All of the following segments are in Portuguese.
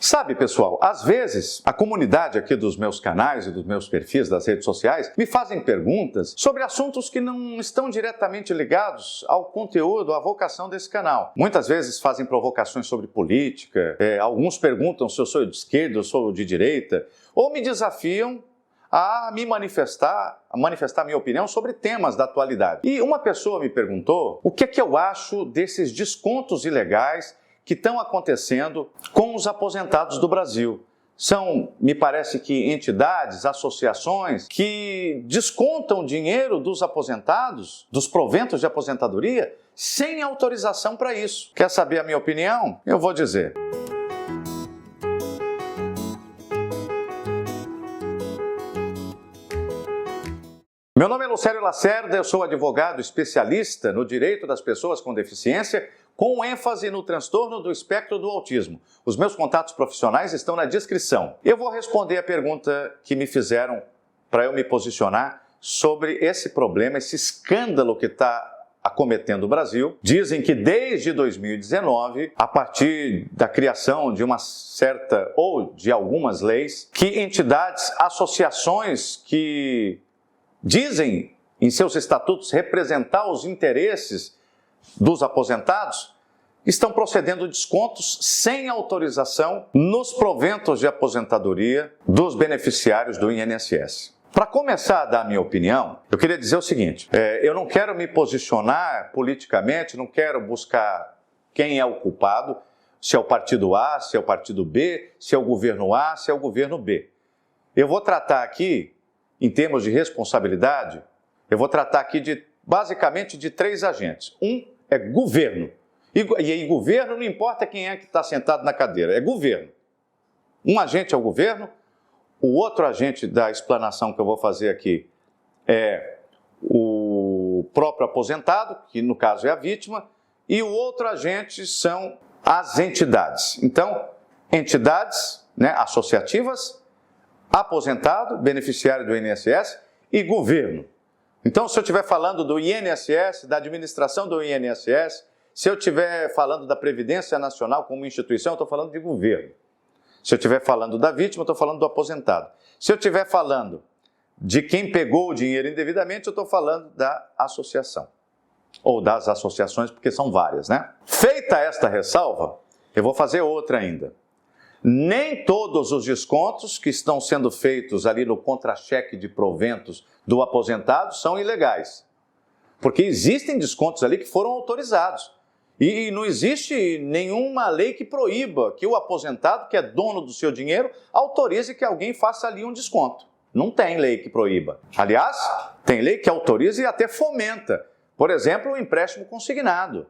Sabe, pessoal, às vezes a comunidade aqui dos meus canais e dos meus perfis das redes sociais me fazem perguntas sobre assuntos que não estão diretamente ligados ao conteúdo, à vocação desse canal. Muitas vezes fazem provocações sobre política, alguns perguntam se eu sou de esquerda ou sou de direita, ou me desafiam a me manifestar minha opinião sobre temas da atualidade. E uma pessoa me perguntou o que é que eu acho desses descontos ilegais que estão acontecendo com os aposentados do Brasil. São, me parece que, entidades, associações que descontam dinheiro dos aposentados, dos proventos de aposentadoria, sem autorização para isso. Quer saber a minha opinião? Eu vou dizer. Meu nome é Lucélio Lacerda, eu sou advogado especialista no direito das pessoas com deficiência, com ênfase no transtorno do espectro do autismo. Os meus contatos profissionais estão na descrição. Eu vou responder a pergunta que me fizeram para eu me posicionar sobre esse problema, esse escândalo que está acometendo o Brasil. Dizem que desde 2019, a partir da criação de uma certa ou de algumas leis, que entidades, associações que dizem em seus estatutos representar os interesses dos aposentados, estão procedendo descontos sem autorização nos proventos de aposentadoria dos beneficiários do INSS. Para começar a dar a minha opinião, eu queria dizer o seguinte, eu não quero me posicionar politicamente, não quero buscar quem é o culpado, se é o partido A, se é o partido B, se é o governo A, se é o governo B. Eu vou tratar aqui, em termos de responsabilidade, eu vou tratar aqui basicamente de três agentes. Um é governo. E em governo não importa quem é que está sentado na cadeira, é governo. Um agente é o governo, o outro agente da explanação que eu vou fazer aqui é o próprio aposentado, que no caso é a vítima, e o outro agente são as entidades. Então, entidades, associativas, aposentado, beneficiário do INSS e governo. Então, se eu estiver falando do INSS, da administração do INSS, se eu estiver falando da Previdência Nacional como instituição, eu estou falando de governo. Se eu estiver falando da vítima, eu estou falando do aposentado. Se eu estiver falando de quem pegou o dinheiro indevidamente, eu estou falando da associação. Ou das associações, porque são várias, né? Feita esta ressalva, eu vou fazer outra ainda. Nem todos os descontos que estão sendo feitos ali no contra-cheque de proventos do aposentado são ilegais. Porque existem descontos ali que foram autorizados. E não existe nenhuma lei que proíba que o aposentado, que é dono do seu dinheiro, autorize que alguém faça ali um desconto. Não tem lei que proíba. Aliás, tem lei que autoriza e até fomenta. Por exemplo, o empréstimo consignado.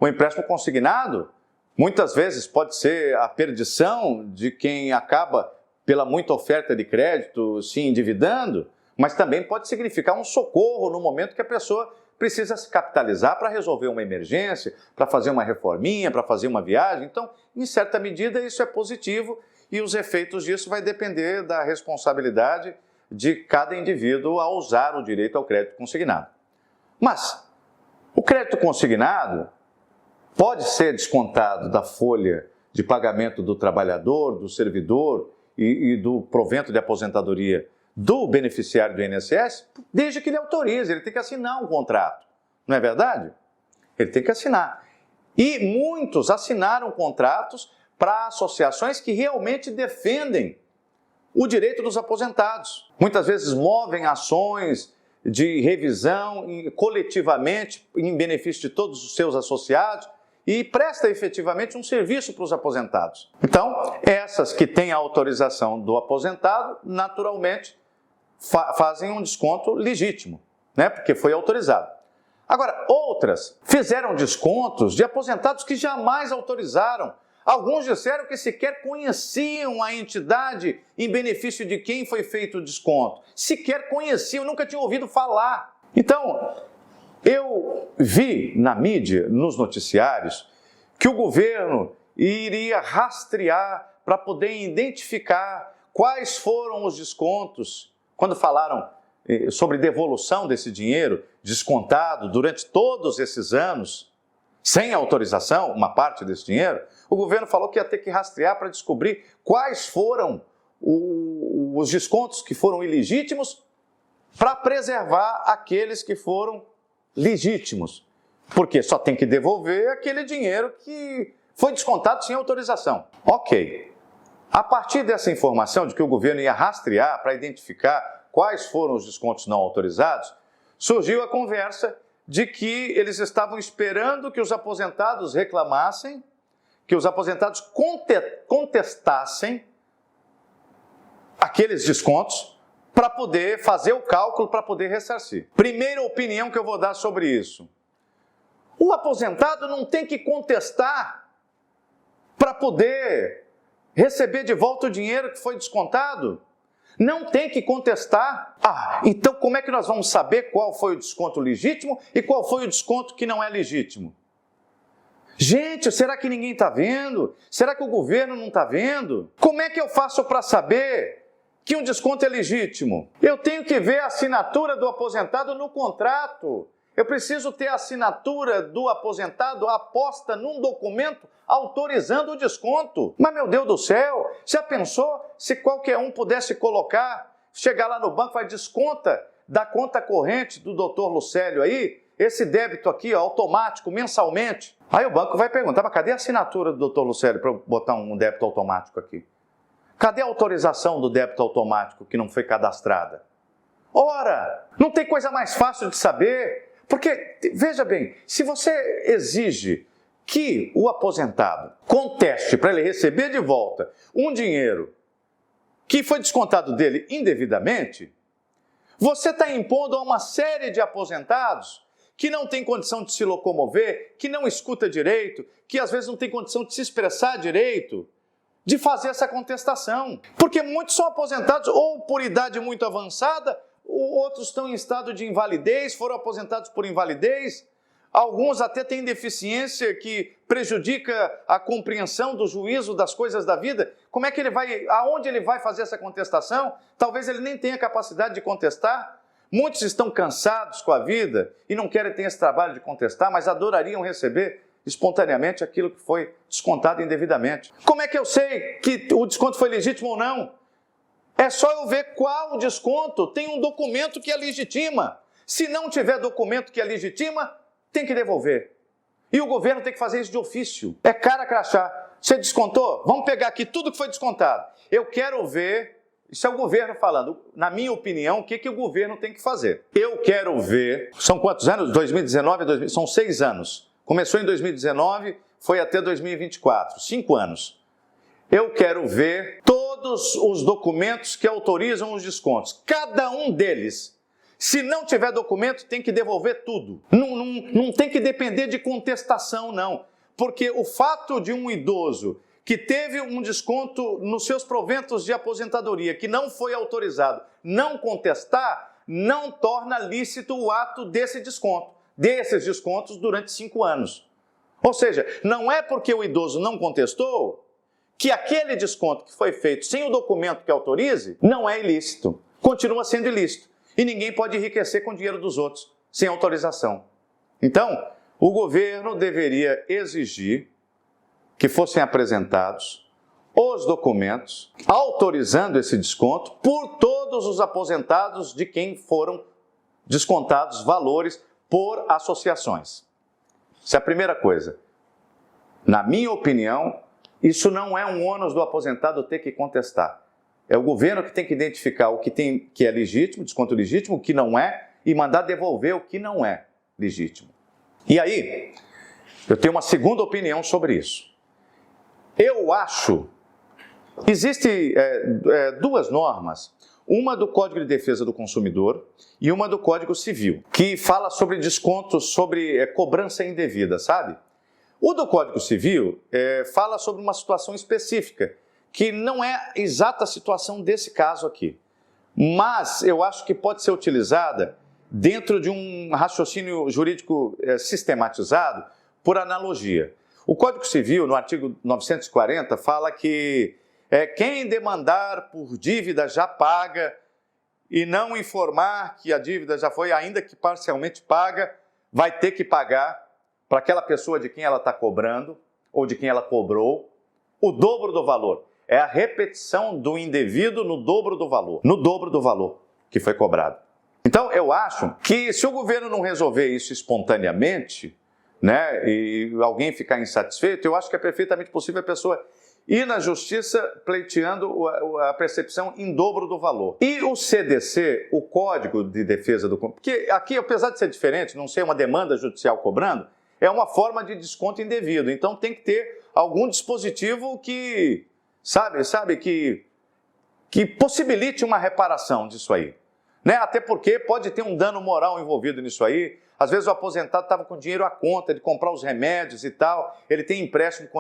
O empréstimo consignado, muitas vezes pode ser a perdição de quem acaba, pela muita oferta de crédito, se endividando, mas também pode significar um socorro no momento que a pessoa precisa se capitalizar para resolver uma emergência, para fazer uma reforminha, para fazer uma viagem. Então, em certa medida, isso é positivo e os efeitos disso vai depender da responsabilidade de cada indivíduo ao usar o direito ao crédito consignado. Mas o crédito consignado pode ser descontado da folha de pagamento do trabalhador, do servidor e do provento de aposentadoria do beneficiário do INSS, desde que ele autorize, ele tem que assinar um contrato. Não é verdade? Ele tem que assinar. E muitos assinaram contratos para associações que realmente defendem o direito dos aposentados. Muitas vezes movem ações de revisão coletivamente em benefício de todos os seus associados, e presta efetivamente um serviço para os aposentados. Então, essas que têm a autorização do aposentado, naturalmente, fazem um desconto legítimo, porque foi autorizado. Agora, outras fizeram descontos de aposentados que jamais autorizaram. Alguns disseram que sequer conheciam a entidade em benefício de quem foi feito o desconto. Sequer conheciam, nunca tinham ouvido falar. Então, eu vi na mídia, nos noticiários, que o governo iria rastrear para poder identificar quais foram os descontos, quando falaram sobre devolução desse dinheiro descontado durante todos esses anos, sem autorização, uma parte desse dinheiro, O governo falou que ia ter que rastrear para descobrir quais foram os descontos que foram ilegítimos para preservar aqueles que foram legítimos. Porque só tem que devolver aquele dinheiro que foi descontado sem autorização. Ok. A partir dessa informação de que o governo ia rastrear para identificar quais foram os descontos não autorizados, surgiu a conversa de que eles estavam esperando que os aposentados reclamassem, que os aposentados contestassem aqueles descontos para poder fazer o cálculo, para poder ressarcir. Primeira opinião que eu vou dar sobre isso. O aposentado não tem que contestar para poder receber de volta o dinheiro que foi descontado? Não tem que contestar. Então como é que nós vamos saber qual foi o desconto legítimo e qual foi o desconto que não é legítimo? Gente, será que ninguém está vendo? Será que o governo não está vendo? Como é que eu faço para saber que um desconto é legítimo? Eu tenho que ver a assinatura do aposentado no contrato. Eu preciso ter a assinatura do aposentado aposta num documento autorizando o desconto. Mas, meu Deus do céu, já pensou se qualquer um pudesse colocar, chegar lá no banco e desconta da conta corrente do doutor Lucélio aí, esse débito aqui, ó, automático, mensalmente? Aí o banco vai perguntar, mas cadê a assinatura do doutor Lucélio para eu botar um débito automático aqui? Cadê a autorização do débito automático que não foi cadastrada? Ora, não tem coisa mais fácil de saber? Porque, veja bem, se você exige que o aposentado conteste para ele receber de volta um dinheiro que foi descontado dele indevidamente, você está impondo a uma série de aposentados que não tem condição de se locomover, que não escuta direito, que às vezes não tem condição de se expressar direito, de fazer essa contestação. Porque muitos são aposentados ou por idade muito avançada, outros estão em estado de invalidez, foram aposentados por invalidez, alguns até têm deficiência que prejudica a compreensão do juízo das coisas da vida. Como é que ele vai, aonde ele vai fazer essa contestação? Talvez ele nem tenha capacidade de contestar. Muitos estão cansados com a vida e não querem ter esse trabalho de contestar, mas adorariam receber espontaneamente aquilo que foi descontado indevidamente. Como é que eu sei que o desconto foi legítimo ou não? É só eu ver qual desconto tem um documento que a legitima. Se não tiver documento que a legitima, tem que devolver. E o governo tem que fazer isso de ofício. É cara crachá. Você descontou? Vamos pegar aqui tudo que foi descontado. Eu quero ver, isso é o governo falando, na minha opinião, o que o governo tem que fazer. Eu quero ver, são quantos anos? 2019, são 6 anos. Começou em 2019, foi até 2024, 5 anos. Eu quero ver todos os documentos que autorizam os descontos, cada um deles. Se não tiver documento, tem que devolver tudo. Não tem que depender de contestação, não. Porque o fato de um idoso que teve um desconto nos seus proventos de aposentadoria, que não foi autorizado, não contestar, não torna lícito o ato desse desconto, desses descontos durante 5 anos. Ou seja, não é porque o idoso não contestou que aquele desconto que foi feito sem o documento que autorize não é ilícito. Continua sendo ilícito. E ninguém pode enriquecer com o dinheiro dos outros, sem autorização. Então, o governo deveria exigir que fossem apresentados os documentos autorizando esse desconto por todos os aposentados de quem foram descontados valores por associações. Essa é a primeira coisa. Na minha opinião, isso não é um ônus do aposentado ter que contestar. É o governo que tem que identificar o que é legítimo, desconto legítimo, o que não é, e mandar devolver o que não é legítimo. E aí, eu tenho uma segunda opinião sobre isso. Eu acho, existem duas normas, uma do Código de Defesa do Consumidor e uma do Código Civil, que fala sobre descontos, sobre cobrança indevida, sabe? O do Código Civil fala sobre uma situação específica, que não é exata a situação desse caso aqui. Mas eu acho que pode ser utilizada dentro de um raciocínio jurídico sistematizado por analogia. O Código Civil, no artigo 940, fala que quem demandar por dívida já paga e não informar que a dívida já foi, ainda que parcialmente paga, vai ter que pagar para aquela pessoa de quem ela está cobrando ou de quem ela cobrou o dobro do valor. É a repetição do indevido no dobro do valor que foi cobrado. Então, eu acho que se o governo não resolver isso espontaneamente, né, e alguém ficar insatisfeito, eu acho que é perfeitamente possível a pessoa ir na justiça pleiteando a percepção em dobro do valor. E o CDC, o Código de Defesa do Consumidor, porque aqui, apesar de ser diferente, não ser uma demanda judicial cobrando, é uma forma de desconto indevido. Então tem que ter algum dispositivo que, que possibilite uma reparação disso aí. Né? Até porque pode ter um dano moral envolvido nisso aí. Às vezes o aposentado estava com dinheiro à conta de comprar os remédios e tal, ele tem empréstimo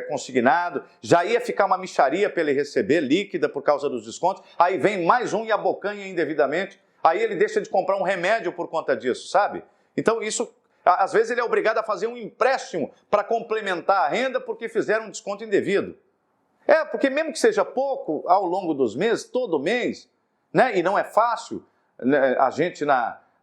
consignado, já ia ficar uma mixaria para ele receber, líquida por causa dos descontos, aí vem mais um e abocanha indevidamente, aí ele deixa de comprar um remédio por conta disso, sabe? Então isso, às vezes ele é obrigado a fazer um empréstimo para complementar a renda porque fizeram um desconto indevido. Porque mesmo que seja pouco, ao longo dos meses, todo mês, né, e não é fácil, né, a gente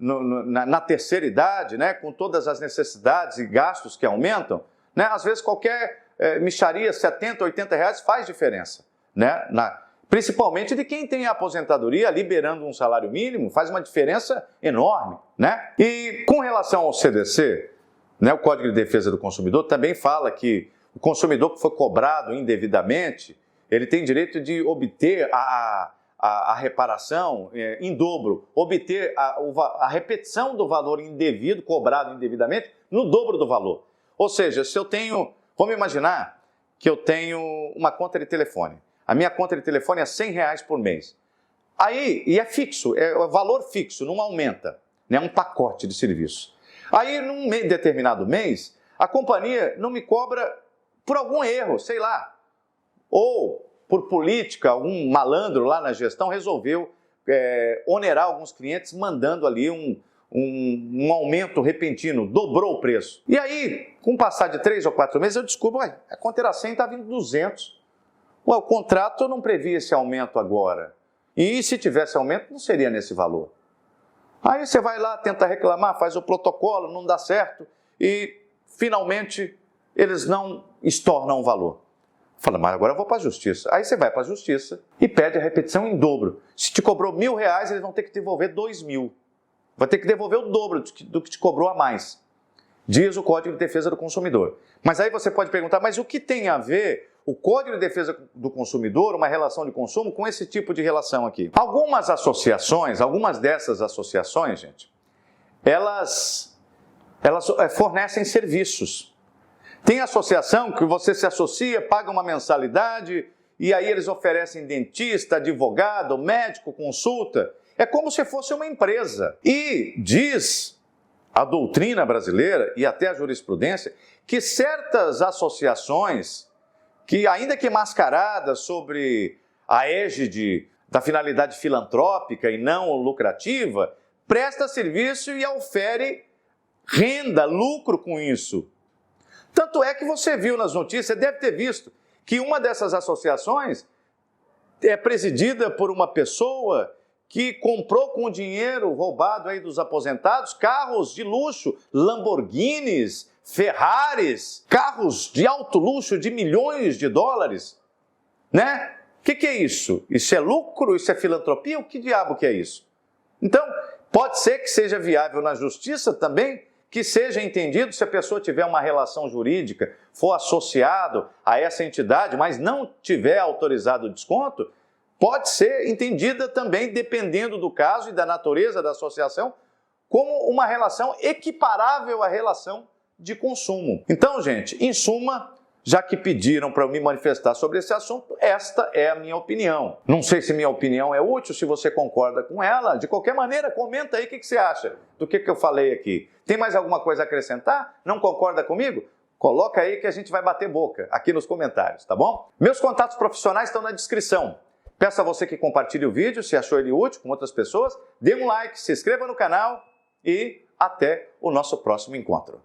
na terceira idade, né, com todas as necessidades e gastos que aumentam, né, às vezes qualquer mixaria, 70, 80 reais faz diferença. Né, principalmente de quem tem a aposentadoria, liberando um salário mínimo, faz uma diferença enorme. Né? E com relação ao CDC, né, o Código de Defesa do Consumidor também fala que o consumidor que foi cobrado indevidamente, ele tem direito de obter a reparação em dobro, obter a repetição do valor indevido, cobrado indevidamente, no dobro do valor. Ou seja, se eu tenho, vamos imaginar que eu tenho uma conta de telefone. A minha conta de telefone é R$100 por mês. Aí, e é fixo, é o valor fixo, não aumenta, né? É um pacote de serviço. Aí, num determinado mês, a companhia não me cobra por algum erro, sei lá, ou por política, algum malandro lá na gestão resolveu onerar alguns clientes mandando ali um aumento repentino, dobrou o preço. E aí, com o passar de 3 ou 4 meses, eu descubro, a conta era 100, está vindo 200. O contrato não previa esse aumento agora. E se tivesse aumento, não seria nesse valor. Aí você vai lá, tenta reclamar, faz o protocolo, não dá certo e, finalmente, eles não estornam o valor. Fala, mas agora eu vou para a justiça. Aí você vai para a justiça e pede a repetição em dobro. Se te cobrou R$1.000, eles vão ter que devolver R$2.000. Vai ter que devolver o dobro do que te cobrou a mais. Diz o Código de Defesa do Consumidor. Mas aí você pode perguntar, mas o que tem a ver o Código de Defesa do Consumidor, uma relação de consumo, com esse tipo de relação aqui? Algumas dessas associações, gente, elas fornecem serviços. Tem associação que você se associa, paga uma mensalidade e aí eles oferecem dentista, advogado, médico, consulta. É como se fosse uma empresa. E diz a doutrina brasileira e até a jurisprudência que certas associações, que ainda que mascaradas sobre a égide da finalidade filantrópica e não lucrativa, presta serviço e ofere renda, lucro com isso. Tanto é que você viu nas notícias, deve ter visto, que uma dessas associações é presidida por uma pessoa que comprou com o dinheiro roubado aí dos aposentados carros de luxo, Lamborghinis, Ferraris, carros de alto luxo de milhões de dólares, né? O que é isso? Isso é lucro? Isso é filantropia? O que diabo que é isso? Então, pode ser que seja viável na justiça também, que seja entendido se a pessoa tiver uma relação jurídica, for associado a essa entidade, mas não tiver autorizado o desconto, pode ser entendida também, dependendo do caso e da natureza da associação, como uma relação equiparável à relação de consumo. Então, gente, em suma, já que pediram para eu me manifestar sobre esse assunto, esta é a minha opinião. Não sei se minha opinião é útil, se você concorda com ela. De qualquer maneira, comenta aí o que você acha do que eu falei aqui. Tem mais alguma coisa a acrescentar? Não concorda comigo? Coloca aí que a gente vai bater boca aqui nos comentários, tá bom? Meus contatos profissionais estão na descrição. Peço a você que compartilhe o vídeo, se achou ele útil com outras pessoas, dê um like, se inscreva no canal e até o nosso próximo encontro.